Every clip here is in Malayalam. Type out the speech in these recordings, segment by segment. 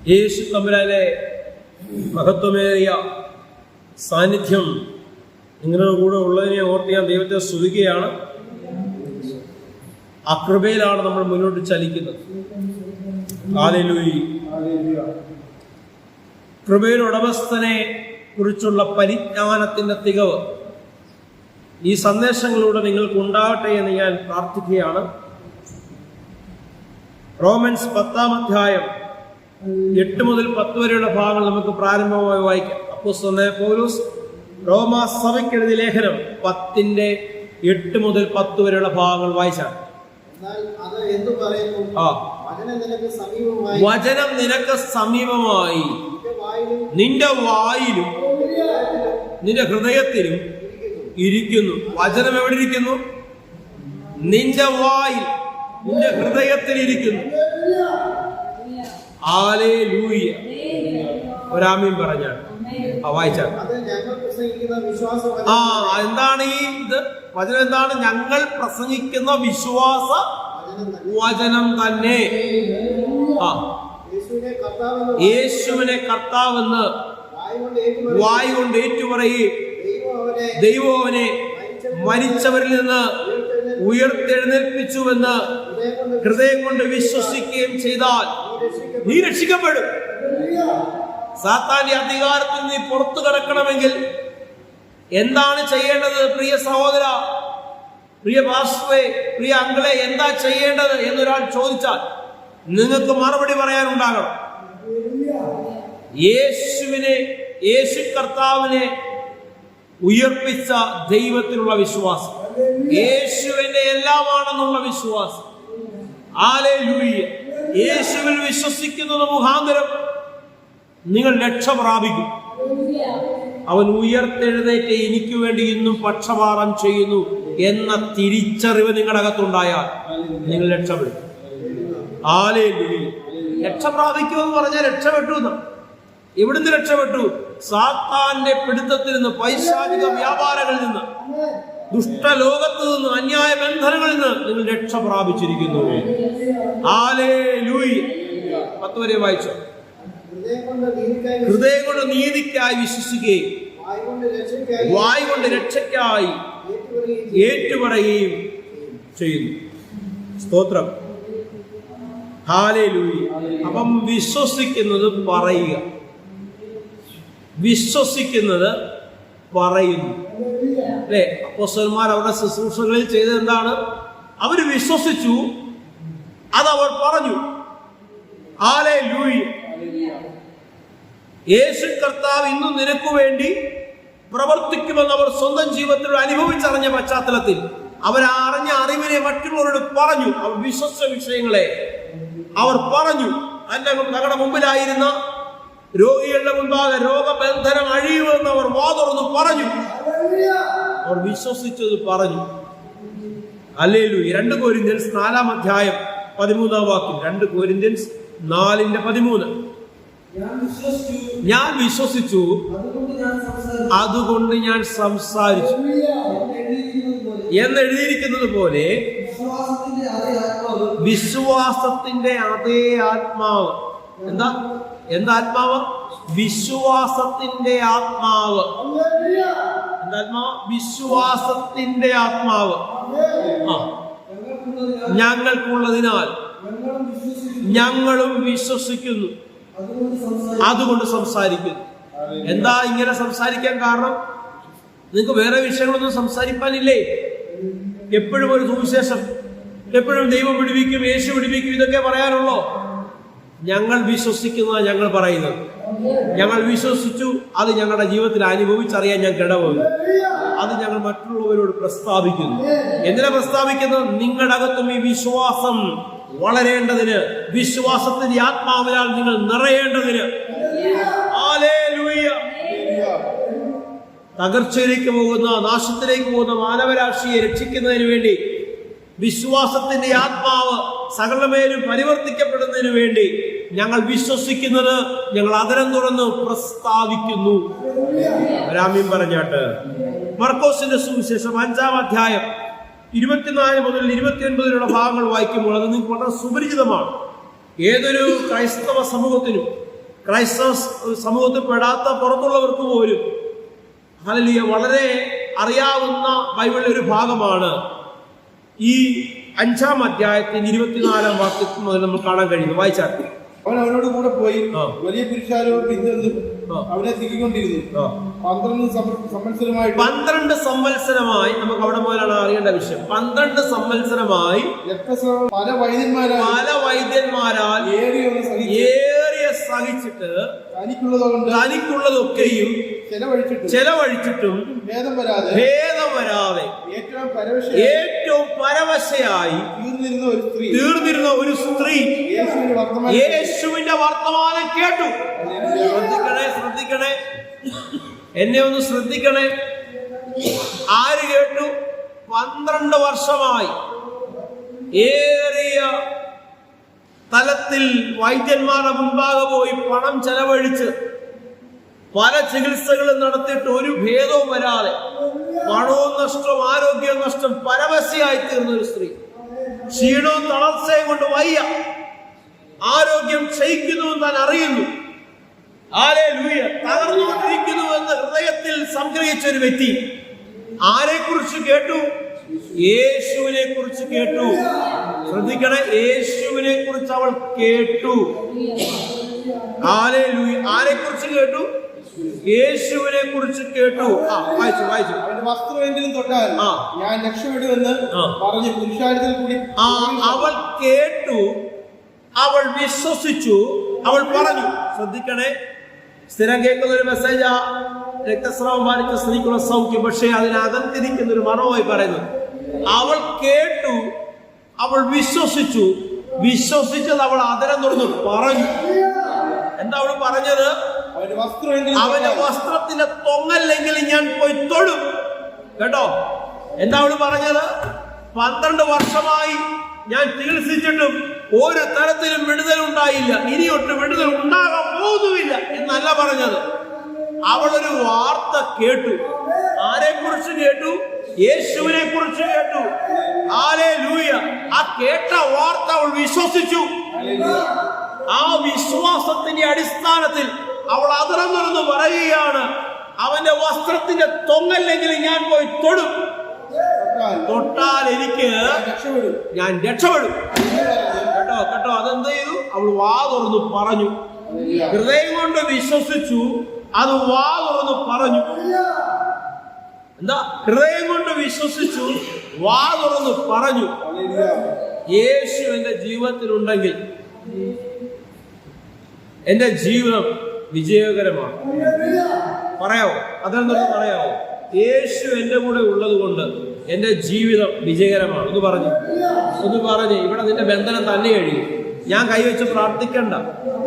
യേശു തമ്പുരാന്റെ മഹത്വമേറിയ സാന്നിധ്യം നിങ്ങളുടെ കൂടെ ഉള്ളതിനെ ഓർത്ത് ഞാൻ ദൈവത്തെ സ്തുതിക്കുകയാണ്. ആ കൃപയിലാണ് നമ്മൾ മുന്നോട്ട് ചലിക്കുന്നത്. ഹല്ലേലൂയ. കൃപയുടെ ഉടമസ്ഥനെ കുറിച്ചുള്ള പരിജ്ഞാനത്തിന്റെ തികവ് ഈ സന്ദേശങ്ങളിലൂടെ നിങ്ങൾക്ക് ഉണ്ടാവട്ടെ എന്ന് ഞാൻ പ്രാർത്ഥിക്കുകയാണ്. റോമൻസ് 10-ാം അധ്യായം 8 മുതൽ 10 വരെയുള്ള ഭാഗങ്ങൾ നമുക്ക് പ്രാരംഭമായി വായിക്കാം. അപ്പോസ്തലനായ പൗലോസ് റോമാ സഭയ്ക്ക് എഴുതിയ ലേഖനം 10-ന്റെ 8 മുതൽ 10 വരെയുള്ള ഭാഗങ്ങൾ വായിച്ചാൽ, വചനം നിനക്ക് സമീപമായി നിന്റെ വായിലും നിന്റെ ഹൃദയത്തിലും ഇരിക്കുന്നു. വചനം എവിടെ ഇരിക്കുന്നു? നിന്റെ വായിൽ, നിന്റെ ഹൃദയത്തിൽ ഇരിക്കുന്നു. ഹല്ലേലൂയ. ഒരാമീൻ പറഞ്ഞാൽ വായിച്ചാൽ എന്താണ് ഈ ഇത് വചനം? എന്താണ്? ഞങ്ങൾ പ്രസംഗിക്കുന്ന വിശ്വാസ വചനം തന്നെ. യേശുവിനെ കർത്താവെന്ന് വായ് കൊണ്ട് ഏറ്റുപറയുകയും ദൈവം അവനെ മരിച്ചവരിൽ നിന്ന് ഉയർത്തെഴുന്നേൽപ്പിച്ചുവെന്ന് ഹൃദയം കൊണ്ട് വിശ്വസിക്കുകയും ചെയ്താൽ നീ രക്ഷിക്കപ്പെടും. സാത്താന്റെ അധികാരത്തിൽ നീ പുറത്തു കടക്കണമെങ്കിൽ എന്താണ് ചെയ്യേണ്ടത്? പ്രിയ സഹോദര, പ്രിയ പാസ്റ്ററെ, പ്രിയ അങ്കിളെ, എന്താ ചെയ്യേണ്ടത് എന്നൊരാൾ ചോദിച്ചാൽ നിങ്ങൾക്ക് മറുപടി പറയാനുണ്ടാകണം. യേശു കർത്താവിനെ ഉയർപ്പിച്ച ദൈവത്തിലുള്ള വിശ്വാസം, യേശുവിന്റെ എല്ലാമാണെന്നുള്ള വിശ്വാസം. ഹല്ലേലൂയ. യേശുവിൽ വിശ്വസിക്കുന്നത് മുഖാന്തരം നിങ്ങൾ രക്ഷ പ്രാപിക്കും. അവൻ ഉയർത്തെഴുന്നേറ്റ് എനിക്ക് വേണ്ടി ഇന്നും പക്ഷപാതം ചെയ്യുന്നു എന്ന തിരിച്ചറിവ് നിങ്ങളുടെ അകത്തുണ്ടായാൽ നിങ്ങൾ രക്ഷപ്പെടും. ഹല്ലേലൂയ. രക്ഷ പ്രാപിക്കുമെന്ന് പറഞ്ഞാൽ രക്ഷപ്പെട്ടു എന്ന്. എവിടുന്ന് രക്ഷപ്പെട്ടു? സാത്താന്റെ പിടുത്തത്തിൽ നിന്ന്, പൈശാചിക വ്യാപാരങ്ങളിൽ നിന്ന്, ദുഷ്ടലോകത്ത് നിന്ന്, അന്യായ ബന്ധനങ്ങളിൽ നിന്ന് നിങ്ങൾ രക്ഷ പ്രാപിച്ചിരിക്കുന്നു. ഹല്ലേലൂയ. 10 വരെ വായിച്ചു. ഹൃദയം കൊണ്ട് നീതിക്കായി വിശ്വസിക്കുകയും വായ് കൊണ്ട് രക്ഷയ്ക്കായി ഏറ്റുപറയുകയും ചെയ്യുന്നു. സ്തോത്രം. ഹല്ലേലൂയ. അപ്പം വിശ്വസിക്കുന്നത് പറയുക, വിശ്വസിക്കുന്നത് പറയുന്നു. അല്ലെ? അപ്പോസ്തലന്മാർ അവരുടെ ശുശ്രൂഷകളിൽ ചെയ്തത് എന്താണ്? അവർ വിശ്വസിച്ചു, അതവർ പറഞ്ഞു. ഹല്ലേലൂയ. യേശു കർത്താവ് ഇന്നും നിനക്ക് വേണ്ടി പ്രവർത്തിക്കുമെന്ന് അവർ സ്വന്തം ജീവിതത്തിൽ അനുഭവിച്ചറിഞ്ഞ പശ്ചാത്തലത്തിൽ അവർ അറിഞ്ഞ അറിവിനെ മറ്റുള്ളവരോട് പറഞ്ഞു. അവർ വിശ്വസിച്ച വിഷയങ്ങളെ അവർ പറഞ്ഞു. തങ്ങളുടെ മുമ്പിലായിരുന്ന രോഗികളുടെ മുൻപാകെ രോഗബന്ധനം അഴിയുമെന്ന് അവർ വാതുറന്ന് പറഞ്ഞു. അവർ വിശ്വസിച്ചത് പറഞ്ഞു. ഹല്ലേലൂയ. 2 കൊരിന്ത്യൻസ് 4-ാം അധ്യായം 13-ാം വാക്യം. 2 കൊരിന്ത്യൻസ് 4-13. ഞാൻ വിശ്വസിച്ചു, അതുകൊണ്ട് ഞാൻ സംസാരിച്ചു എന്നെഴുതിയിരിക്കുന്നത് പോലെ വിശ്വാസത്തിന്റെ അതേ ആത്മാവ്. എന്താത്മാവ്? വിശ്വാസത്തിന്റെ ആത്മാവ്. എന്താത്മാവ്? വിശ്വാസത്തിന്റെ ആത്മാവ് ഞങ്ങൾക്കുള്ളതിനാൽ ഞങ്ങളും വിശ്വസിക്കുന്നു, അതുകൊണ്ട് സംസാരിക്കുന്നു. എന്താ ഇങ്ങനെ സംസാരിക്കാൻ കാരണം? നിങ്ങൾക്ക് വേറെ വിഷയങ്ങളൊന്നും സംസാരിക്കാനില്ലേ? എപ്പോഴും ഒരു സുവിശേഷം, എപ്പോഴും ദൈവം വിടുവിക്കും, യേശു വിടുവിക്കും, ഇതൊക്കെ പറയാനുള്ളോ? ഞങ്ങൾ വിശ്വസിക്കുന്ന ഞങ്ങൾ പറയുന്നത്, ഞങ്ങൾ വിശ്വസിച്ചു, അത് ഞങ്ങളുടെ ജീവിതത്തിൽ അനുഭവിച്ചറിയാൻ ഞങ്ങൾക്ക് ഇടവന്നു. അത് ഞങ്ങൾ മറ്റുള്ളവരോട് പ്രസ്താവിക്കുന്നു. എന്തിനാ പ്രസ്താവിക്കുന്നത്? നിങ്ങളുടെ അകത്തും ഈ വിശ്വാസം വളരേണ്ടതിന്, വിശ്വാസത്തിന്റെ ആത്മാവിനാൽ നിങ്ങൾ നിറയേണ്ടതിന്. ഹല്ലേലൂയ. തകർച്ചയിലേക്ക് പോകുന്ന, നാശത്തിലേക്ക് പോകുന്ന മാനവരാശിയെ രക്ഷിക്കുന്നതിന് വേണ്ടി വിശ്വാസത്തിന്റെ ആത്മാവ് സകലമേലും പരിവർത്തിക്കപ്പെടുന്നതിന് വേണ്ടി ഞങ്ങൾ വിശ്വസിക്കുന്നത് ഞങ്ങൾ അതരം തുറന്ന് പ്രസ്താവിക്കുന്നു. രാമ്യം പറഞ്ഞാട്ട് മർക്കോസിന്റെ സുവിശേഷം 5-ാം അധ്യായം 24 മുതൽ 29 വരെയുള്ള ഭാഗങ്ങൾ വായിക്കുമ്പോൾ അത് നിങ്ങൾക്ക് വളരെ സുപരിചിതമാണ്. ഏതൊരു ക്രൈസ്തവ സമൂഹത്തിനും ക്രൈസ്തവ സമൂഹത്തിൽ പെടാത്ത പുറത്തുള്ളവർക്ക് പോലും ഹല്ലേലൂയ വളരെ അറിയാവുന്ന ബൈബിളിലെ ഒരു ഭാഗമാണ് ഈ 5-ാം അധ്യായത്തിൽ 24-ാം വാക്യത്തിൽ മുതൽ നമ്മൾ കാണാൻ കഴിയുന്നു. വായിച്ചാൽ അവൻ അവനോട് കൂടെ പോയി വലിയ പുരുഷാരോട് പിന്തുടർന്ന് അവനെ തിരികൊണ്ടിരുന്നു. 12 സംവത്സരമായി നമുക്ക് അവിടെ മുതലാണ് അറിയേണ്ട വിഷയം. 12 സംവത്സരമായി പല വൈദ്യന്മാരാൽ ഏറിയ സഹിച്ചിട്ട് തനിക്കുള്ളതൊക്കെയും ചെലവഴിച്ചിട്ടും ഭേദം വരാതെ ഏറ്റവും പരവശയായി തീർന്നിരുന്ന ഒരു സ്ത്രീ യേശുവിന്റെ വർത്തമാനം കേട്ടു. ശ്രദ്ധിക്കണേ, എന്നെ ഒന്ന് ശ്രദ്ധിക്കണേ. ആര് കേട്ടു? 12 വർഷമായി ഏറിയ തലത്തിൽ വൈദ്യന്മാരുടെ മുൻപാകെ പോയി പണം ചെലവഴിച്ച് പല ചികിത്സകളും നടത്തിയിട്ട് ഒരു ഭേദവും വരാതെ പണവും നഷ്ടം, ആരോഗ്യം നഷ്ടം, പരവശയായി തീർന്ന ഒരു സ്ത്രീ. ക്ഷീണവും തളർച്ചയും കൊണ്ട് വയ്യ, ആരോഗ്യം ക്ഷയിക്കുന്നു എന്ന് താൻ അറിയുന്നു. ഹല്ലേലൂയ, തകർന്നുകൊണ്ടിരിക്കുന്നുവെന്ന് ഹൃദയത്തിൽ സംഗ്രഹിച്ച ഒരു വ്യക്തി ആരെക്കുറിച്ച് കേട്ടു? യേശുവിനെ കുറിച്ച് കേട്ടു. ശ്രദ്ധിക്കണേ, യേശുവിനെ കുറിച്ച് അവൾ കേട്ടു. ഹല്ലേലൂയ, ആരെക്കുറിച്ച് കേട്ടു? യേശുവിനെ കുറിച്ച് കേട്ടു. വായിച്ചു. അവന്റെ വസ്ത്രമെങ്കിലും തൊട്ടാൽ ഞാൻ രക്ഷപ്പെടുമെന്ന് പറഞ്ഞു പുരുഷാരത്തിൽ കൂടി അവൾ കേട്ടു, അവൾ വിശ്വസിച്ചു, അവൾ പറഞ്ഞു. ശ്രദ്ധിക്കണേ, സ്ഥിരം കേൾക്കുന്ന ഒരു മെസ്സേജാ രക്തസ്രാവം ബാധിച്ച സ്ത്രീക്കുള്ള സൗഖ്യം. പക്ഷേ അതിനകത്തിരിക്കുന്ന ഒരു മർമ്മമായി പറയുന്നു. അവൾ കേട്ടു, അവൾ വിശ്വസിച്ചത് അവൾ അതിരം തുറന്നു പറഞ്ഞു. എന്താ അവൾ പറഞ്ഞത്? അവന്റെ വസ്ത്രത്തിന്റെ തൊങ്ങല്ലെങ്കിൽ ഞാൻ പോയി തൊടും. കേട്ടോ, എന്താ അവള് പറഞ്ഞത്? 12 വർഷമായി ഞാൻ ചികിത്സിച്ചിട്ടും ഒരു തരത്തിലും വിടുതലുണ്ടായില്ല, ഇനിയൊട്ട് വിടുതൽ ഉണ്ടാകാൻ പോകുന്നുമില്ല എന്നല്ല പറഞ്ഞത്. അവളൊരു വാർത്ത കേട്ടു. ആരെ കുറിച്ച് കേട്ടു? യേശുവിനെ കുറിച്ച് കേട്ടു. ഹല്ലേലൂയ, ആ കേട്ട വാർത്ത അവൾ വിശ്വസിച്ചു. ആ വിശ്വാസത്തിന്റെ അടിസ്ഥാനത്തിൽ അവൾ അതിരം തുറന്ന് പറയുകയാണ്, അവന്റെ വസ്ത്രത്തിന്റെ തൊങ്ങല്ലെങ്കിൽ ഞാൻ പോയി തൊടും. തൊട്ടാൽ എനിക്ക് ഞാൻ രക്ഷപ്പെടും. കേട്ടോ, അതെന്ത് ചെയ്തു? അവൾ വാ തുറന്നു പറഞ്ഞു. ഹൃദയം കൊണ്ട് വിശ്വസിച്ചു, അത് വാ തുറന്നു പറഞ്ഞു. എന്താ? ഹൃദയം കൊണ്ട് വിശ്വസിച്ചു, വാ തുറന്നു പറഞ്ഞു. യേശു എന്റെ ജീവിതത്തിലുണ്ടെങ്കിൽ എന്റെ ജീവിതം വിജയകരമാണ്. പറയാവോ? അതെന്തൊന്ന് പറയാവോ? യേശു എന്റെ കൂടെ ഉള്ളത് കൊണ്ട് എന്റെ ജീവിതം വിജയകരമാണ്. ഒന്ന് പറഞ്ഞു. ഇവിടെ നിന്റെ ബന്ധനം തന്നെ കഴിയും. ഞാൻ കൈവച്ച് പ്രാർത്ഥിക്കണ്ട.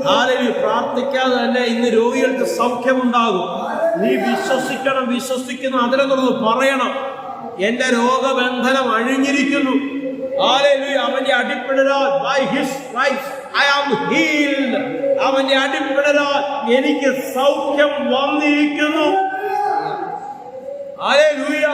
ഹല്ലേലൂയ, പ്രാർത്ഥിക്കാതെ തന്നെ ഇന്ന് രോഗികൾക്ക് സൗഖ്യമുണ്ടാകും. നീ വിശ്വസിക്കണം, വിശ്വസിക്കുന്ന അതിനെ തുറന്ന് പറയണം, എന്റെ രോഗബന്ധനം അഴിഞ്ഞിരിക്കുന്നു. ഹല്ലേലൂയ, അവന്റെ അടിപ്പിടരാൽ by his stripes I am healed. അവന്റെ അടിപ്പിടരാൽ എനിക്ക് സൗഖ്യം വന്നിരിക്കുന്നു. ഹല്ലേലൂയ,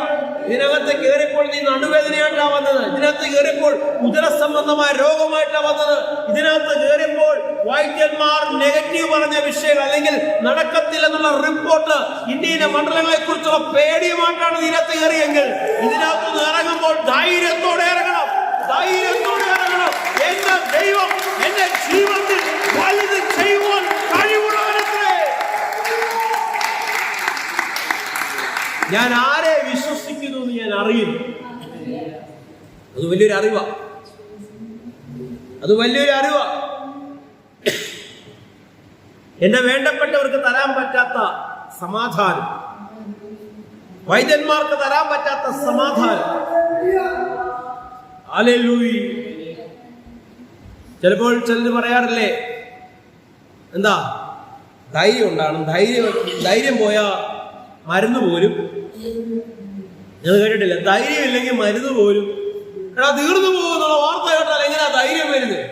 ഇതിനകത്ത് കയറിയപ്പോൾ നീ നടുവേദനയായിട്ടാ വന്നത്. ഇതിനകത്ത് കയറിയപ്പോൾ ഉദരസംബന്ധമായ രോഗമായിട്ടാണ് വന്നത്. ഇതിനകത്ത് കയറിയപ്പോൾ വൈദ്യന്മാർ നെഗറ്റീവ് പറഞ്ഞ വിഷയം അല്ലെങ്കിൽ നടക്കത്തില്ലെന്നുള്ള റിപ്പോർട്ട്, ഇന്ത്യയിലെ മണ്ഡലങ്ങളെ കുറിച്ചുള്ള പേടിയുമായിട്ടാണ് ഇതിനകത്ത് കയറിയെങ്കിൽ ഇതിനകത്ത് ഇറങ്ങുമ്പോൾ ധൈര്യത്തോടെ ഇറങ്ങണം. എന്റെ ദൈവം എന്റെ ജീവിതത്തിൽ വലുത് ചെയ്യുവാൻ കഴിവുള്ളവരത്രേ. ഞാൻ ആരെ വിശ്വസിക്കുന്നു എന്ന് ഞാൻ അറിയുന്നു. അത് വലിയൊരു അറിവാ. എന്നെ വേണ്ടപ്പെട്ടവർക്ക് തരാൻ പറ്റാത്ത സമാധാനം, വൈദ്യന്മാർക്ക് തരാൻ പറ്റാത്ത സമാധാനം. ഹല്ലേലൂയ. ചിലപ്പോൾ ചിലർ പറയാറില്ലേ, എന്താ ധൈര്യം ഉണ്ടാകണം, ധൈര്യം പോയാ മരുന്ന് പോലും. ഞാൻ കേട്ടിട്ടില്ല, ധൈര്യമില്ലെങ്കിൽ മരുന്ന് പോലും തീർന്നു പോകുന്നുള്ള വാർത്ത കേട്ടാൽ എങ്ങനെയാ ധൈര്യം വരുന്നത്?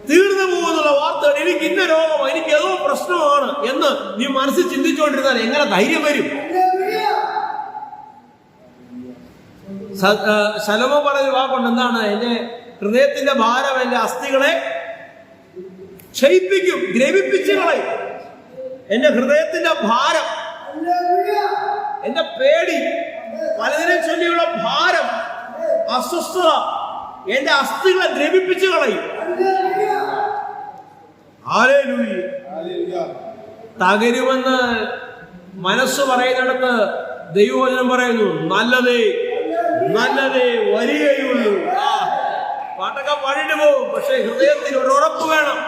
തീർന്നു പോകുന്നുള്ള വാർത്ത, എനിക്ക് ഇന്ന രോഗമോ എനിക്ക് ഏതോ പ്രശ്നമാണ് എന്ന് നീ മനസ്സിൽ ചിന്തിച്ചുകൊണ്ടിരുന്നാൽ എങ്ങനെ ധൈര്യം വരും? ശലോമോൻ പറഞ്ഞ വാക്കുണ്ട്, എന്താണ്? എന്റെ ഹൃദയത്തിന്റെ ഭാരം എന്റെ അസ്ഥികളെ ക്ഷയിപ്പിക്കും, ദ്രവിപ്പിച്ചു കളയും. എന്റെ ഹൃദയത്തിന്റെ ഭാരം, എന്റെ പേടി, പലതിനെ ചൊല്ലിയുള്ള ഭാരം, അസ്വസ്ഥത എന്റെ അസ്ഥികളെ ദ്രവിപ്പിച്ചു കളയും. ഹല്ലേലൂയ. തകരുമെന്ന് മനസ്സ് പറയുന്നിടത്ത് ദൈവവചനം പറയുന്നു, നല്ലതേ നല്ലതേ വരികയുള്ളൂ. പാട്ടൊക്കെ പാടിട്ട് പോകും, പക്ഷെ ഹൃദയത്തിൽ ഒരു ഉറപ്പ് വേണം.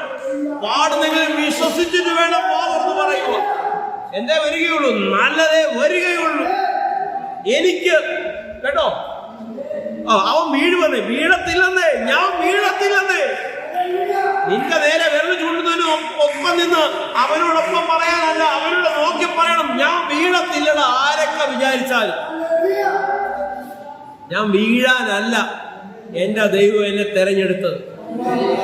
പാടുന്നെങ്കിലും വിശ്വസിച്ചിട്ട് വേണം എന്ന് പറയുക. എന്തേ വരികയുള്ളൂ? നല്ലതേ വരികയുള്ളൂ. എനിക്ക് കേട്ടോ, അവൻ വീഴുവന്നേ, വീഴത്തില്ലെന്നേ, ഞാൻ വീഴത്തില്ലെന്നേ. നിന്റെ നേരെ വിരൽ ചൂണ്ടുന്നതിന് ഒപ്പം നിന്ന് അവനോടൊപ്പം പറയാനല്ല, അവനോട് നോക്കി പറയണം, ഞാൻ വീഴത്തില്ലടാ. ആരൊക്കെ വിചാരിച്ചാൽ ഞാൻ വീഴാനല്ല എന്റെ ദൈവം എന്നെ തെരഞ്ഞെടുത്തത്.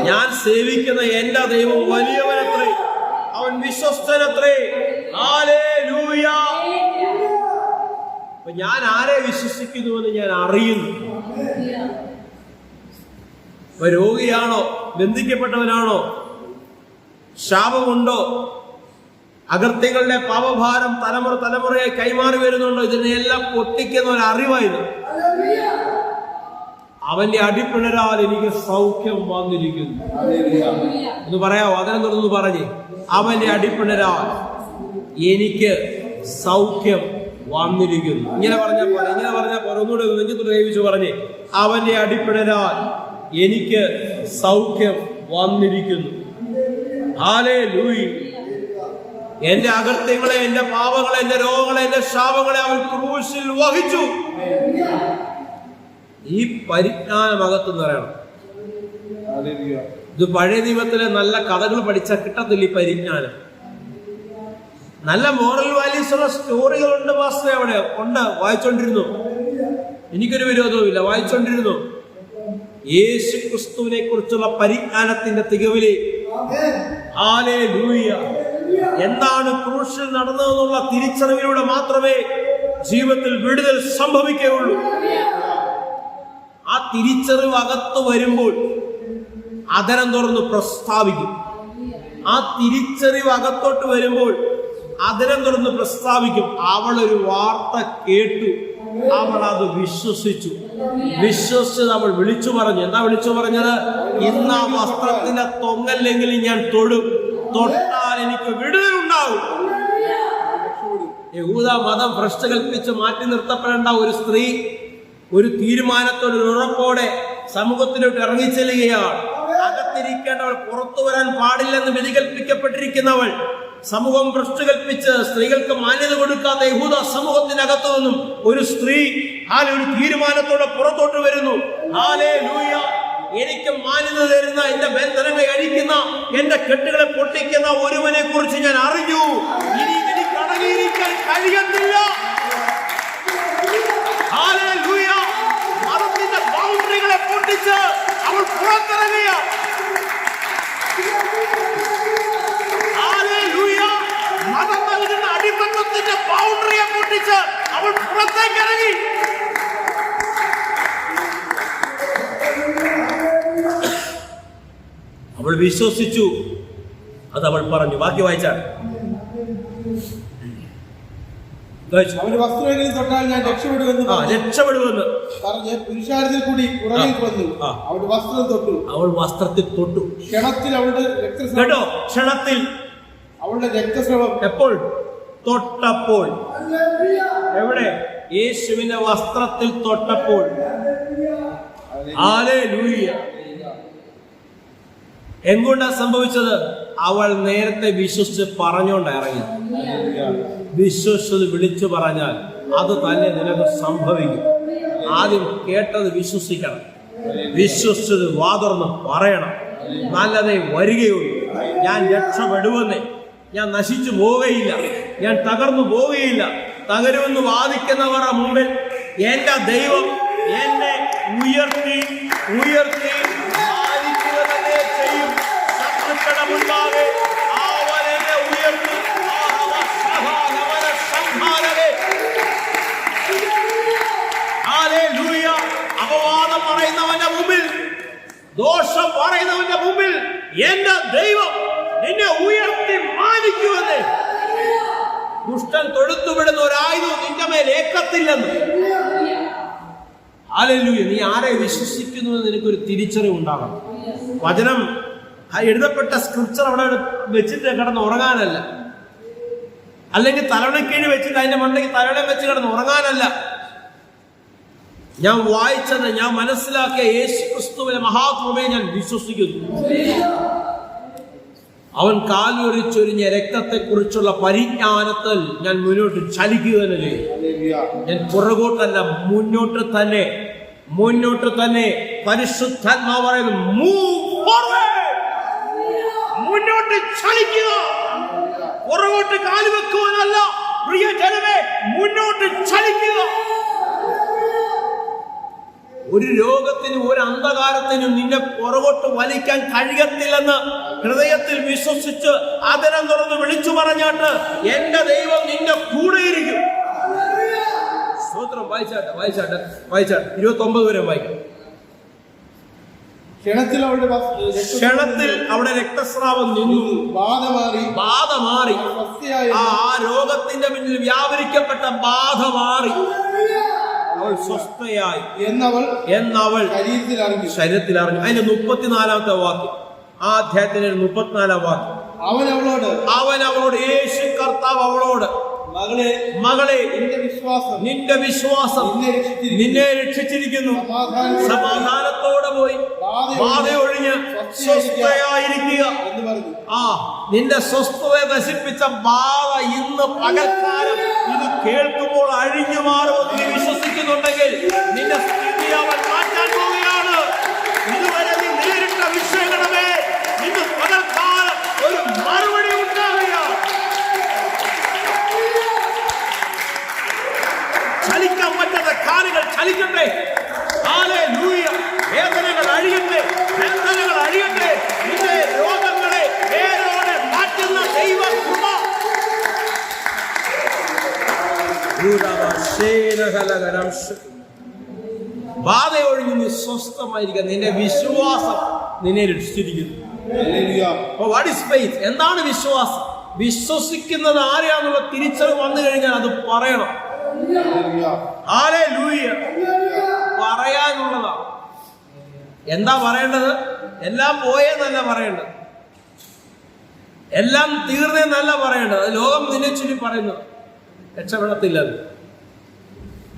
ഞാൻ സേവിക്കുന്ന എന്റെ ദൈവം വലിയവനത്രേ, അവൻ വിശ്വസ്തനത്രേ. ഹല്ലേലൂയ. അപ്പൊ ഞാൻ ആരെ വിശ്വസിക്കുന്നുവെന്ന് ഞാൻ അറിയുന്നു. ഇപ്പൊ രോഗിയാണോ, ബന്ധിക്കപ്പെട്ടവനാണോ, ശാപമുണ്ടോ, അകൃത്യങ്ങളുടെ പാപഭാരം തലമുറയെ കൈമാറി വരുന്നുണ്ടോ, ഇതിനെല്ലാം പൊട്ടിക്കുന്ന ഒരു അറിവായിരുന്നു. അവന്റെ അടിപ്പിണരാൽ എനിക്ക് സൗഖ്യം വന്നിരിക്കുന്നു എന്ന് പറയാമോ? അതിനെ തുടർന്ന് പറഞ്ഞേ, അവന്റെ അടിപ്പിണരാൽ എനിക്ക് സൗഖ്യം വന്നിരിക്കുന്നു. ഇങ്ങനെ പറഞ്ഞാൽ പോലെ ഒന്നുകൂടെ നെഞ്ചത്ത് പ്രയോഗിച്ചു പറഞ്ഞേ, അവന്റെ അടിപ്പിണരാൽ എനിക്ക് സൗഖ്യം വന്നിരിക്കുന്നു. ഹല്ലേലൂയ. എന്റെ അകൃത്യങ്ങളെ, എന്റെ പാപങ്ങളെ, എന്റെ രോഗങ്ങളെ, എന്റെ ശാപങ്ങളെ അവൻ ക്രൂശിൽ വഹിച്ചു. ഈ പരിജ്ഞാനമകത്ത് നിറയണം. ഇത് പഴയ നിയമത്തിലെ നല്ല കഥകൾ പഠിച്ചാൽ കിട്ടത്തില്ല ഈ പരിജ്ഞാനം. നല്ല മോറൽ വാല്യൂസ് ഉള്ള സ്റ്റോറികളുണ്ട് മാസ്റ്റർ, അവിടെ ഉണ്ട്, വായിച്ചോണ്ടിരുന്നു. എനിക്കൊരു വിരോധവുമില്ല, വായിച്ചോണ്ടിരുന്നു. യേശു ക്രിസ്തുവിനെ കുറിച്ചുള്ള പരിജ്ഞാനത്തിന്റെ തികവിലെ ഹല്ലേലൂയ. എന്താണ് ക്രൂശിൽ നടന്നതെന്നുള്ള തിരിച്ചറിവിലൂടെ മാത്രമേ ജീവിതത്തിൽ വിടുതൽ സംഭവിക്കുകയുള്ളൂ. ആ തിരിച്ചറിവ് അകത്ത് വരുമ്പോൾ അധരം തുറന്ന് പ്രസ്താവിക്കും. ആ തിരിച്ചറിവ് അകത്തോട്ട് വരുമ്പോൾ അധരം തുറന്ന് പ്രസ്താവിക്കും. അവളൊരു വാർത്ത കേട്ടു, അവൾ അത് വിശ്വസിച്ചു. വിശ്വസിച്ച് അവൾ വിളിച്ചു പറഞ്ഞു. എന്താ വിളിച്ചു പറഞ്ഞത്? ഇന്ന് ആ വസ്ത്രത്തിന്റെ തൊങ്ങല്ലെങ്കിലും ഞാൻ തൊടും, തൊട്ടാൽ എനിക്ക് വിടുതലുണ്ടാവും. യഹൂദ മതം ഭ്രഷ്ട് കൽപ്പിച്ച് മാറ്റി നിർത്തപ്പെടേണ്ട ഒരു സ്ത്രീ ഒരു തീരുമാനത്തോടെ, ഒരു ഉറപ്പോടെ സമൂഹത്തിലോട്ട് ഇറങ്ങിച്ചെല്ലുകയാണ്. അകത്തിരിക്കേണ്ടവൾ പുറത്തു വരാൻ പാടില്ലെന്ന് വിധി കൽപ്പിക്കപ്പെട്ടിരിക്കുന്നവൾ, സമൂഹം ഭ്രഷ്ട് കൽപ്പിച്ച് സ്ത്രീകൾക്ക് മാന്യത കൊടുക്കാത്ത യഹൂദ സമൂഹത്തിനകത്തു നിന്നും ഒരു സ്ത്രീ ഒരു തീരുമാനത്തോടെ പുറത്തോട്ട് വരുന്നു. ഹല്ലേലൂയ. എനിക്ക് മാന്യത തരുന്ന, എന്റെ ബന്ധനങ്ങളെ അഴിക്കുന്ന, എന്റെ കെട്ടുകളെ പൊട്ടിക്കുന്ന ഒരുവനെ കുറിച്ച് ഞാൻ അറിഞ്ഞു. ഇനി എനിക്ക് അടങ്ങിയിരിക്കാൻ കഴിയത്തില്ല. ഹല്ലേലൂയ. മതത്തിന്റെ ബൗണ്ടറികളെ പൊട്ടിച്ച് അവൾ പുറത്തിറങ്ങിയ. ഹല്ലേലൂയ. മതം നൽകുന്ന അടിമത്തത്തിന്റെ ബൗണ്ടറിയെ പൊട്ടിച്ച് അവൾ പുറത്തേക്ക് ഇറങ്ങി. അവൾ വിശ്വസിച്ചു, അത് അവൾ പറഞ്ഞു. ബാക്കി വായിച്ചാൽ അവന്റെ വസ്ത്രമെങ്കിലും തൊട്ടാൽ ഞാൻ രക്ഷപ്പെടുമെന്ന് പറഞ്ഞ് പുരുഷാരത്തിൽ കൂടി പുറകേക്ക് വന്നു. അവന്റെ വസ്ത്രം തൊട്ടു. അവൾ വസ്ത്രത്തിൽ തൊട്ടു. ക്ഷണത്തിൽ അവളുടെ കേട്ടോ, ക്ഷണത്തിൽ അവളുടെ രക്തസ്രവം. എപ്പോൾ? തൊട്ടപ്പോൾ. എവിടെ? യേശുവിന്റെ വസ്ത്രത്തിൽ തൊട്ടപ്പോൾ. ഹല്ലേലൂയ. എന്തുകൊണ്ടാ സംഭവിച്ചത്? അവൾ നേരത്തെ വിശ്വസിച്ച് പറഞ്ഞോണ്ടാ ഇറങ്ങി. വിശ്വസിച്ചത് വിളിച്ചു പറഞ്ഞാൽ അത് തന്നെ നിനക്ക് സംഭവിക്കും. ആദ്യം കേട്ടത് വിശ്വസിക്കണം, വിശ്വസിച്ചത് വാതുറന്ന് പറയണം. നല്ലതേ വരികയുള്ളൂ. ഞാൻ രക്ഷപ്പെടുവെന്നേ, ഞാൻ നശിച്ചു പോവുകയില്ല, ഞാൻ തകർന്നു പോവുകയില്ല. തകരുമെന്ന് വാദിക്കുന്നവരുടെ മുമ്പിൽ എന്റെ ദൈവം എന്നെ ഉയർത്തി ഉയർത്തി മാനിക്കുക തന്നെ ചെയ്യും. ശത്രുക്കളുടെ മുൻപാകെ അവൻ എന്നെ ഉയർത്തി. ഹല്ലേലൂയ. പറയുന്നവന്റെ മുമ്പിൽ, ദോഷം പറയുന്നവന്റെ മുമ്പിൽ എന്റെ ദൈവം മാനിക്കുമെന്ന്. ദുഷ്ടൻ തൊഴുത്തുവിടുന്ന ഒരായുധവും നിന്റെ മേൽ ഏക്കത്തില്ലെന്ന്. ഹല്ലേലൂയ. നീ ആരെ വിശ്വസിക്കുന്നു എന്ന് നിനക്കൊരു തിരിച്ചറിവ് ഉണ്ടാകണം. വചനം എഴുതപ്പെട്ട സ്ക്രിപ്ചർ അവിടെ വെച്ചിട്ട് കിടന്ന് ഉറങ്ങാനല്ല, അല്ലെങ്കിൽ തലവണക്കീഴ് വെച്ചിട്ട് അതിന്റെ മണ്ടയ്ക്ക് തലവണ വെച്ച് കിടന്ന് ഉറങ്ങാനല്ല. ഞാൻ വായിച്ചത്, ഞാൻ മനസ്സിലാക്കിയ യേശു ക്രിസ്തുവിലെ മഹാകൃപയെ ഞാൻ വിശ്വസിക്കുന്നു. അവൻ കാൽവരിച്ചൊരിഞ്ഞ രക്തത്തെക്കുറിച്ചുള്ള പരിജ്ഞാനത്തിൽ ഞാൻ മുന്നോട്ട് ചലിക്കുക തന്നെ ചെയ്യും. ഞാൻ പുറകോട്ടല്ല, മുന്നോട്ട് തന്നെ, മുന്നോട്ട് തന്നെ. പരിശുദ്ധാത്മാവ് പറയുന്നു, മുന്നോട്ട് ചലിക്കുക, പുറകോട്ട് കാലുവെക്കുവാനല്ല. പ്രിയ ജനമേ, മുന്നോട്ട് ചലിക്കുക. ഒരു രോഗത്തിനും ഒരു അന്ധകാരത്തിനും നിന്നെ പുറകോട്ട് വലിക്കാൻ കഴിയത്തില്ലെന്ന് ഹൃദയത്തിൽ വിശ്വസിച്ച് ആദരം തുറന്ന് വിളിച്ചു പറഞ്ഞാട്ട് എന്റെ ദൈവം നിന്റെ കൂടെയിരിക്കും. സ്തോത്രം. വായിച്ചാട്ടെ 29 വരെ വായിക്കാം. ക്ഷണത്തിൽ അവിടെ രക്തസ്രാവം നിന്നു, ബാധ മാറി. ആ രോഗത്തിന്റെ പിന്നിൽ വ്യാപരിക്കപ്പെട്ട ബാധ മാറി, അവൾ സ്വസ്ഥയായി എന്നവൾ ശരീരത്തിൽ അറിഞ്ഞു. അതിന്റെ 34-ാമത്തെ വാക്യം, ആ അധ്യായത്തിന്റെ 34-ാം വാക്യം. അവൻ അവളോട്, യേശു കർത്താവ് അവളോട്, മകളെ നിന്റെ വിശ്വാസം നിന്നെ രക്ഷിച്ചിരിക്കുന്നു. സമാധാനത്തോടെ പോയി ബാധയൊഴിഞ്ഞ് സ്വസ്ഥയായിരിക്കുക. നിന്റെ സ്വസ്ഥതയെ നശിപ്പിച്ച ബാധ ഇന്ന് പകൽക്കാലം ഇത് കേൾക്കുമ്പോൾ അഴിഞ്ഞു മാറുമെന്ന് നീ വിശ്വസിക്കുന്നുണ്ടെങ്കിൽ നിന്റെ സ്ഥിതി അവൻ മാറ്റാൻ പോവുകയാണ്. ഇതുവരെ നീ നേരിട്ട വിഷയങ്ങളെ ഇന്ന് പകൽക്കാലം ഒരു മറുപടി ഉണ്ടാവുകയാണ്. ചലിക്കാൻ പറ്റാത്ത കാലുകൾ ചലിക്കട്ടെ. ഹല്ലേലൂയ. വേദനകൾ അഴിയട്ടെ, ബന്ധനങ്ങൾ അഴിയട്ടെ. നിന്റെ രോഗങ്ങളെ വേരോടെ മാറ്റുന്ന ദൈവകൃപ. ബാധയൊഴിഞ്ഞ് നീ സ്വസ്ഥമായിരിക്കുക. നിന്റെ വിശ്വാസം നിന്നെ രക്ഷിച്ചിരിക്കുന്നു. What is faith? എന്താണ് വിശ്വാസം? വിശ്വസിക്കുന്നത് ആരെയാണെന്നുള്ള തിരിച്ചറിവ് വന്നു കഴിഞ്ഞാൽ അത് പറയണം. ഹല്ലേലൂയ. പറയാനുള്ളതാണ്. എന്താ പറയേണ്ടത്? എല്ലാം പോയെന്നല്ല പറയേണ്ടത്, എല്ലാം തീർന്നെന്നല്ല പറയേണ്ടത്. ലോകം നിന്നെ ചൊല്ലി പറയുന്നത്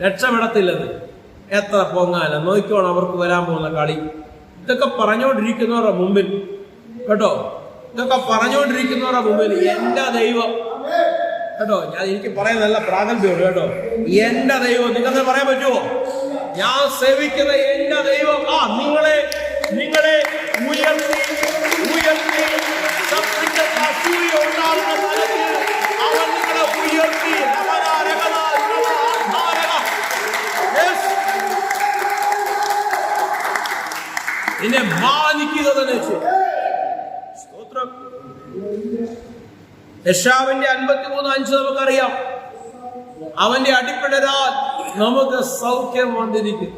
രക്ഷപ്പെടത്തില്ലെന്ന്. എത്ര പൊങ്ങാല നോക്കിക്കോണം അവർക്ക് വരാൻ പോകുന്ന കളി. ഇതൊക്കെ പറഞ്ഞുകൊണ്ടിരിക്കുന്നവരുടെ മുമ്പിൽ കേട്ടോ, ഇതൊക്കെ പറഞ്ഞുകൊണ്ടിരിക്കുന്നവരുടെ മുമ്പിൽ എന്റെ ദൈവം കേട്ടോ, എനിക്ക് പറയാൻ നല്ല പ്രാഗൽഭ്യമുണ്ട് കേട്ടോ. എന്റെ ദൈവം, നിങ്ങൾക്ക് പറയാൻ പറ്റുമോ? ഞാൻ സേവിക്കുന്ന എന്റെ ദൈവം നിങ്ങളെ ഉയർത്തി ഉണ്ടാകുന്ന തലത്തിൽ അവൻ നിങ്ങളെ ഉയർത്തി നിന്നെ മാനിക്കുക തന്നെ ചെയ്യും. സ്തോത്രം. യെശയ്യാവിന്റെ 53:5 നമുക്കറിയാം. അവന്റെ അടിപ്പിടരാൽ നമുക്ക് സൗഖ്യം വന്നിരിക്കും.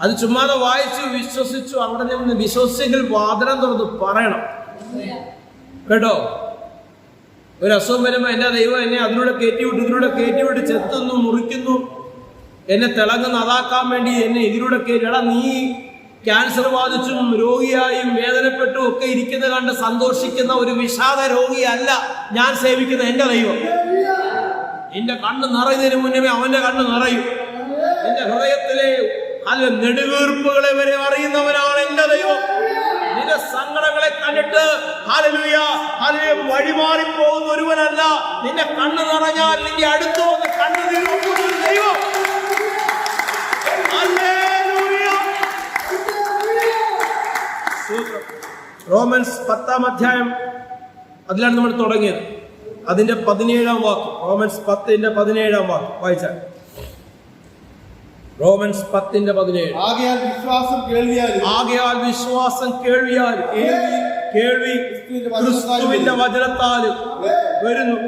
അത് ചുമ്മാതെ വായിച്ചു വിശ്വസിച്ചു അവിടെ നിന്ന് വിശ്വസിച്ചെങ്കിൽ വാതിരം തുറന്ന് പറയണം കേട്ടോ. ഒരു അസുഖം വരുമ്പോ എന്റെ ദൈവം എന്നെ അതിലൂടെ കയറ്റിവിട്ട് ചെത്തുന്നു, മുറിക്കുന്നു, എന്നെ തിളങ്ങുന്ന അതാക്കാൻ വേണ്ടി എന്നെ ഇതിലൂടെ കയറ്റി. നീ ക്യാൻസർ ബാധിച്ചും രോഗിയായും വേദനപ്പെട്ടും ഒക്കെ ഇരിക്കുന്ന കണ്ട് സന്തോഷിക്കുന്ന ഒരു വിഷാദ രോഗിയല്ല ഞാൻ സേവിക്കുന്ന എന്റെ ദൈവം. നിന്റെ കണ്ണ് നിറയുന്നതിന് മുന്നേ അവന്റെ കണ്ണ് നിറയും. നിന്റെ ഹൃദയത്തിലെ നെടുവീർപ്പുകളെ വരെ അറിയുന്നവനാണ് എന്റെ ദൈവം. നിന്റെ സങ്കടങ്ങളെ കണ്ടിട്ട് ഹല്ലേലൂയ വഴിമാറി പോകുന്ന ഒരുവനല്ല. നിന്റെ കണ്ണ് നിറഞ്ഞാൽ നിന്റെ അടുത്ത് വന്ന് കണ്ണുനീർ ഒപ്പുന്ന ഒരു ദൈവം. റോമൻസ് 10-ാം അധ്യായം, അതിലാണ് നമ്മൾ തുടങ്ങിയത്. അതിന്റെ 17-ാം വാക്യം, റോമൻസ് 10:17 വായിച്ചാൽ. റോമൻസ് 10:17. ആകയാൽ വിശ്വാസം കേൾവിയാലും കേൾവി ക്രിസ്തുവിന്റെ വചനത്താലും വരുന്നു.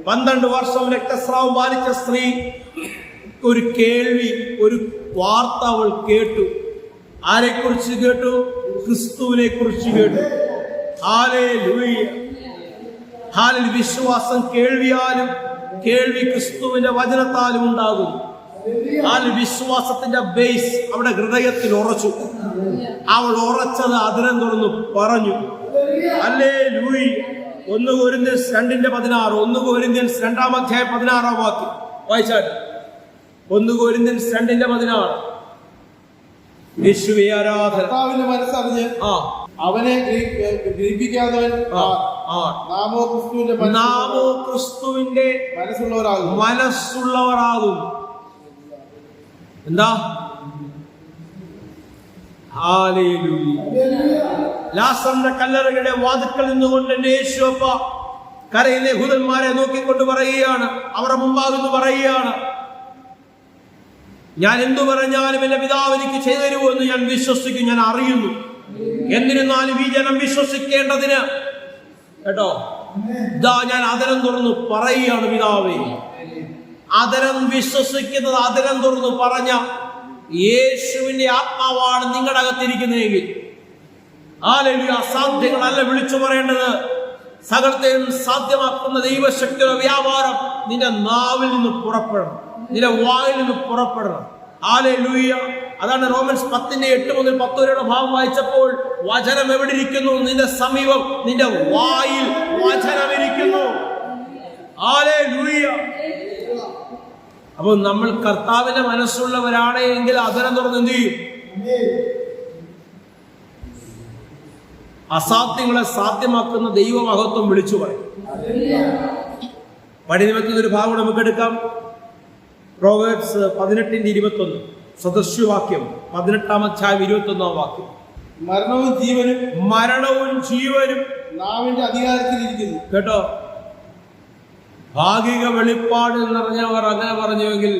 12 വർഷം രക്തസ്രാവം ബാധിച്ച സ്ത്രീ ഒരു കേൾവി, ഒരു വാർത്ത അവൾ കേട്ടു. ആരെക്കുറിച്ച് കേട്ടു? ക്രിസ്തുവിനെ കുറിച്ച് കേട്ടു. ഹല്ലേലൂയ. ഹാലലൂയ. വിശ്വാസം കേൾവിയാലും, കേൾവി ക്രിസ്തുവിന്റെ വചനത്താലും ഉണ്ടാകുന്നു. ഹാലലൂയ. വിശ്വാസത്തിന്റെ ബേസ് അവിടെ ഹൃദയത്തിൽ ഉറച്ചു. അവൾ ഉറച്ചത് അതിരം തുറന്നു പറഞ്ഞു. ഹല്ലേലൂയ. 1 കൊരിന്ത്യൻസ് 2:16, 1 കൊരിന്ത്യൻസ് 2-16 വാക്യം വായിച്ചാട്ടെ. 1 കൊരിന്ത്യൻസ് 2:16. യേശുവേ ആരാധന. കർത്താവിന്റെ മനസ്സറിഞ്ഞ് അവനെ ഗ്രഹിപ്പിക്കാത്തവൻ നാമോ ക്രിസ്തുവിന്റെ മനസ്സുള്ളവരാകും. എന്താ? ഹല്ലേലൂയ. ലാസറിന്റെ കല്ലറയുടെ വാതിൽക്കൽ നിന്നുകൊണ്ട് എന്റെ യേശുവപ്പ കരയിലെ യഹൂദന്മാരെ നോക്കിക്കൊണ്ട് പറയുകയാണ്, അവരുടെ മുമ്പാകുന്നു പറയുകയാണ്, ഞാൻ എന്തു പറഞ്ഞാലും എന്റെ പിതാവ് എനിക്ക് ചെയ്തു തരുമെന്ന് ഞാൻ വിശ്വസിക്കും, ഞാൻ അറിയുന്നു. എന്നിരുന്നാലും ഈ ജനം വിശ്വസിക്കേണ്ടതിന് കേട്ടോ, ഇതാ ഞാൻ അതരം തുറന്നു പറയുകയാണ് പിതാവേ. അതരം വിശ്വസിക്കുന്നത്, അതരം തുറന്നു പറഞ്ഞ യേശുവിന്റെ ആത്മാവാണ് നിങ്ങളുടെ അകത്തിരിക്കുന്നതെങ്കിൽ ഹല്ലേലൂയ. അസാധ്യങ്ങളല്ല വിളിച്ചു പറയേണ്ടത്, സകലത്തെയും സാധ്യമാക്കുന്ന ദൈവശക്തിയുടെ വ്യാപാരം നിന്റെ നാവിൽ നിന്ന് പുറപ്പെടണം, നിന്റെ വായിൽ നിന്ന് പുറപ്പെടണം. ഹല്ലേലൂയ. അതാണ് റോമൻസ് 10:8 മുതൽ 10 വരെയുള്ള ഭാഗം വായിച്ചപ്പോൾ, വചനം എവിടെ ഇരിക്കുന്നു? നിന്റെ സമീപം, നിന്റെ വായിൽ വചനം ഇരിക്കുന്നു. ഹല്ലേലൂയ. അപ്പോൾ നമ്മൾ കർത്താവിന്റെ മനസ്സുള്ളവരാണ് എങ്കിൽ അതരം തുറന്ന് എന്ത് ചെയ്യും? അസാധ്യങ്ങളെ സാധ്യമാക്കുന്ന ദൈവമഹത്വം വിളിച്ചു പറയും. പടിനിമത്തിൽ ഒരു ഭാഗം നമുക്ക് എടുക്കാം. പ്രോവേർബ്സ് 18:21 സദൃശ്യവാക്യം 18-ാം അധ്യായം 21-ാം വാക്യം. മരണവും ജീവനും നാവിന്റെ അധികാരത്തിലിരിക്കുന്നു. കേട്ടോ, ഭാഗിക വെളിപ്പാട് എന്ന് പറഞ്ഞവർ അങ്ങനെ പറഞ്ഞുവെങ്കിൽ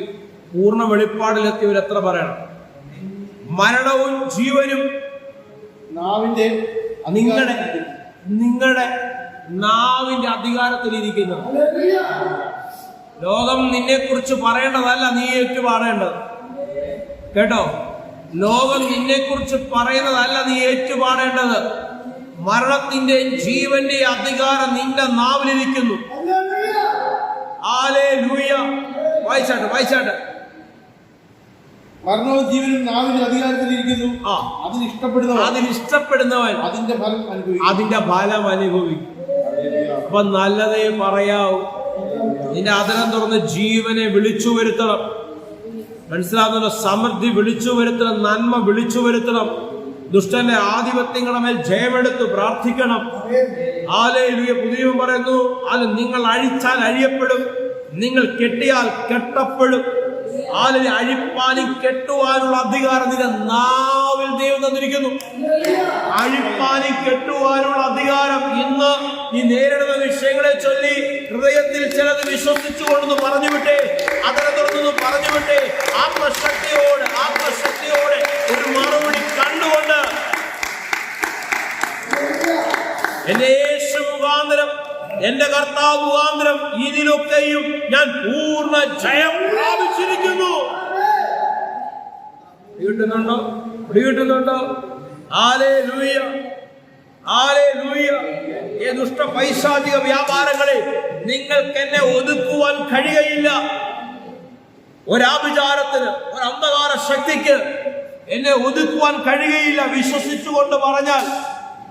പൂർണ്ണ വെളിപ്പാടിലെത്തിയവർ എത്ര പറയണം? മരണവും ജീവനും നാവിന്റെ നിങ്ങളുടെ നാവിന്റെ അധികാരത്തിലിരിക്കുന്നു. ലോകം നിന്നെ കുറിച്ച് പറയേണ്ടതല്ല നീ ഏറ്റുപാടേണ്ടത്. കേട്ടോ, ലോകം നിന്നെ കുറിച്ച് പറയുന്നതല്ല നീ ഏറ്റുപാടേണ്ടത്. മരണത്തിന്റെയും ജീവന്റെയും അധികാരം നിന്റെ നാവിലിരിക്കുന്നു. ഹല്ലേലൂയ. വായിച്ചാട്ടെ. മരണവും ജീവനും നാവിന്റെ അധികാരത്തിലിരിക്കുന്നു. അതിനിഷ്ടപ്പെടുന്നവൻ അതിന്റെ ഫലം അനുഭവിക്കും. അപ്പൊ നല്ലതേ പറയാവൂ. നിന്റെ അതരം തുറന്ന് ജീവനെ വിളിച്ചു വരുത്തണം. മനസ്സിലാകുന്ന സമൃദ്ധി വിളിച്ചു വരുത്തണം, നന്മ വിളിച്ചു വരുത്തണം. ദുഷ്ടന്റെ ആധിപത്യങ്ങളുടെ മേൽ ജയമെടുത്ത് പ്രാർത്ഥിക്കണം. ഹല്ലേലൂയ. പുതിയ പറയുന്നു, അത് നിങ്ങൾ അഴിച്ചാൽ അഴിയപ്പെടും, നിങ്ങൾ കെട്ടിയാൽ കെട്ടപ്പെടും. ഹല്ലേലൂയ. അഴിപ്പാനും കെട്ടുവാനുള്ള അധികാരം നിന്റെ നാവിൽ ദൈവം തന്നിരിക്കുന്നു. അഴിപ്പാനും കെട്ടുവാനുള്ള അധികാരം ഇന്ന് നീ നേരിടുന്ന വിഷയങ്ങളെ ചൊല്ലി ഹൃദയത്തിൽ ചിലത് വിശ്വസിച്ചുകൊണ്ടെന്ന് പറഞ്ഞുവിട്ടേ, അതരം തുറന്നു പറഞ്ഞുവിട്ടേ, ആത്മശക്തിയോടെ ഒരു മറുപടി കണ്ടുകൊണ്ട് എന്റെ യേശു മുഖാന്തരം, എന്റെ കർത്താവ് മുഖാന്തരം ഇതിലൊക്കെയും ഞാൻ പൂർണ്ണ ജയം പ്രാപിച്ചിരിക്കുന്നു. പിടികിട്ടുന്നുണ്ടോ? ഹല്ലേലൂയ. ഈ ദുഷ്ട പൈശാചിക വ്യാപാരങ്ങളെ നിങ്ങൾക്ക് എന്നെ ഒതുക്കുവാൻ കഴിയുകയില്ല. ഒരാഭിചാരത്തിന്, ഒരു അന്ധകാര ശക്തിക്ക് എന്നെ ഒതുക്കുവാൻ കഴിയുകയില്ല. വിശ്വസിച്ചുകൊണ്ട് പറഞ്ഞാൽ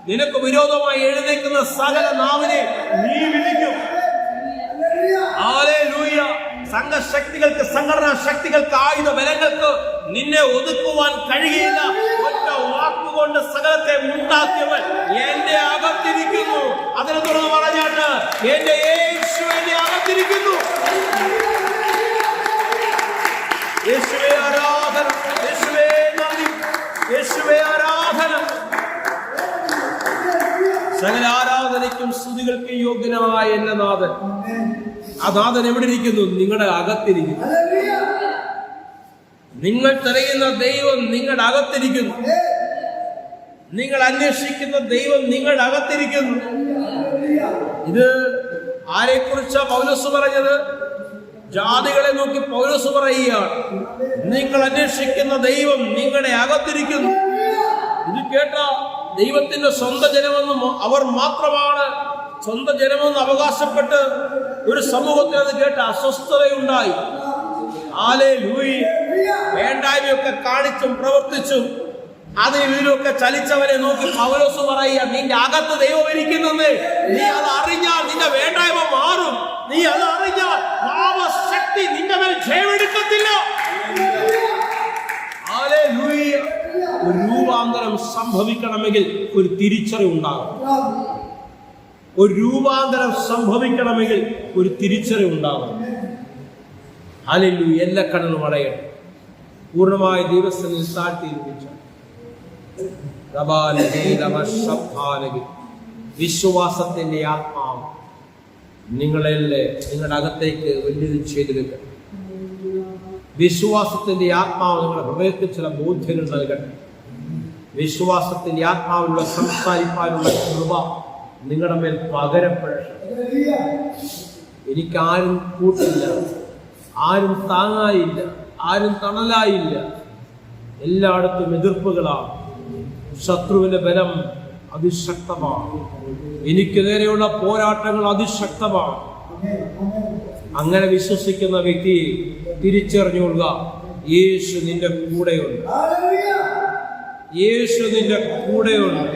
നിനക്ക് വിരോധമായി എഴുന്നേൽക്കുന്ന സകല നാവിനെ നീ വിധിക്കും. ഹല്ലേലൂയ. സംഘശക്തികൾക്ക്, സംഘടനാ ശക്തികൾക്ക്, ആയുധ ബലങ്ങൾക്ക് നിന്നെ ഒതുക്കുവാൻ കഴിയില്ല. ഒറ്റ വാക്കുകൊണ്ട് സകലത്തെ ഉണ്ടാക്കിയവൻ എന്റെ അകത്തിരിക്കുന്നു. അതിനെ തുടർന്ന് പറഞ്ഞാട്ട് എന്റെ യേശു എന്റെ അകത്തിരിക്കുന്നു. യേശുവേ ആരാധന, യേശുവേ നന്ദി, യേശുവേ ആരാധന. സകല ആരാധനയ്ക്കും സ്തുതികൾക്കും യോഗ്യനായ എന്റെ നാഥൻ. ആ നാഥൻ എവിടെ ഇരിക്കുന്നു? നിങ്ങളുടെ അകത്തിരിക്കുന്നു. നിങ്ങൾ തിരയുന്ന ദൈവം നിങ്ങളുടെ അകത്തിരിക്കുന്നു. നിങ്ങൾ അന്വേഷിക്കുന്ന ദൈവം നിങ്ങളുടെ അകത്തിരിക്കുന്നു. ഇത് ആരെക്കുറിച്ചാ പൗലോസ് പറഞ്ഞത്? ജാതികളെ നോക്കി പൗലോസ് പറയുകയാണ്, നിങ്ങൾ അന്വേഷിക്കുന്ന ദൈവം നിങ്ങളുടെ അകത്തിരിക്കുന്നു. ഇത് കേട്ട ദൈവത്തിന്റെ സ്വന്തം ജനമെന്നും അവർ മാത്രമാണ് സ്വന്തം ജനമെന്ന് അവകാശപ്പെട്ട് ഒരു സമൂഹത്തിൽ അത് കേട്ട് അസ്വസ്ഥതയുണ്ടായി. ഹല്ലേലൂയ. വേണ്ടായ്മയൊക്കെ കാണിച്ചും പ്രവർത്തിച്ചും അതിനും ഇതിലൊക്കെ ചലിച്ചവരെ നോക്കി പൗലോസ് പറയുക, നിന്റെ അകത്ത് ദൈവം ഇരിക്കുന്നെന്ന് നീ അത് അറിഞ്ഞാൽ നിന്റെ വേണ്ടായ്മ മാറും. നീ അത് അറിഞ്ഞാൽ പാപശക്തി നിന്റെ മേൽ ജയമെടുക്കത്തില്ല. ഹല്ലേലൂയ. ഒരു രൂപാന്തരം സംഭവിക്കണമെങ്കിൽ ഒരു തിരിച്ചറിവുണ്ടാകും. ഒരു രൂപാന്തരം സംഭവിക്കണമെങ്കിൽ ഒരു തിരിച്ചറിവുണ്ടാകും. ഹല്ലേലൂയ. എല്ലാ കണ്ണും അടയട്ടെ. പൂർണ്ണമായ ദൈവസന്നിധിയിൽ താഴ്ത്തിയിരിപ്പിച്ച വിശ്വാസത്തിന്റെ ആത്മാവ് നിങ്ങളുടെ അകത്തേക്ക് വലിയത് ചെയ്തു വെക്കട്ടെ. വിശ്വാസത്തിന്റെ ആത്മാവ് നിങ്ങളുടെ ഹൃദയത്തിൽ ചില ബോധ്യങ്ങൾ നൽകട്ടെ. വിശ്വാസത്തിന്റെ ആത്മാവിലുള്ള സംസാരിക്കാനുള്ള കൃപ നിങ്ങളുടെ മേൽ പകരപ്പെടട്ടെ. എനിക്കാരും കൂട്ടില്ല, ആരും താങ്ങായില്ല, ആരും തണലായില്ല. എല്ലായിടത്തും എതിർപ്പുകളാണ്. ശത്രുവിന്റെ ബലം അതിശക്തമാണ്. എനിക്ക് നേരെയുള്ള പോരാട്ടങ്ങൾ അതിശക്തമാണ്. അങ്ങനെ വിശ്വസിക്കുന്ന വ്യക്തി തിരിച്ചറിഞ്ഞുകൊള്ളുക, യേശു നിന്റെ കൂടെയുണ്ട്. യേശു നിന്റെ കൂടെയുണ്ട്.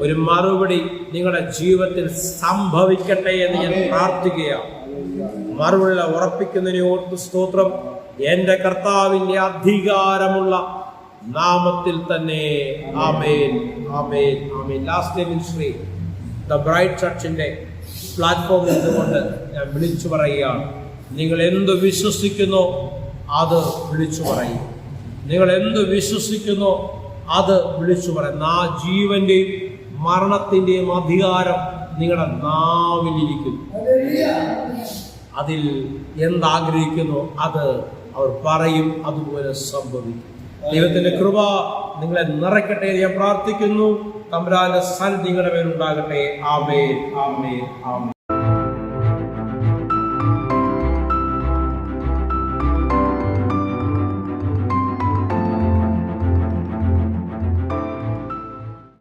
ഒരു മറുപടി നിങ്ങളുടെ ജീവിതത്തിൽ സംഭവിക്കട്ടെ എന്ന് ഞാൻ പ്രാർത്ഥിക്കുകയാണ്. മറുപടി ഉറപ്പിക്കുന്നതിനെ ഓർത്ത് സ്തോത്രം. എന്റെ കർത്താവിന്റെ അധികാരമുള്ള നാമത്തിൽ തന്നെ ആമേൻ, ആമേൻ, ആമേൻ. Last day ministry the bright ചർച്ചിന്റെ പ്ലാറ്റ്ഫോമിൽ നിന്നുകൊണ്ട് ഞാൻ വിളിച്ചു പറയുകയാണ്, നിങ്ങൾ എന്ത് വിശ്വസിക്കുന്നോ അത് വിളിച്ചു പറയും. നിങ്ങൾ എന്ത് വിശ്വസിക്കുന്നോ അത് വിളിച്ചു പറയും. ജീവന്റെയും മരണത്തിന്റെയും അധികാരം നിങ്ങളുടെ നാവിലിരിക്കുന്നു. അതിൽ എന്താഗ്രഹിക്കുന്നു അത് അവർ പറയും, അതുപോലെ സംഭവിക്കും. ദൈവത്തിന്റെ കൃപ നിങ്ങളെ നിറയ്ക്കട്ടെ ഞാൻ പ്രാർത്ഥിക്കുന്നു. തമ്പുരാന്റെ സന്നിധി നിങ്ങളുടെ മേലുണ്ടാകട്ടെ. ആമേൻ, ആമേൻ, ആമേൻ.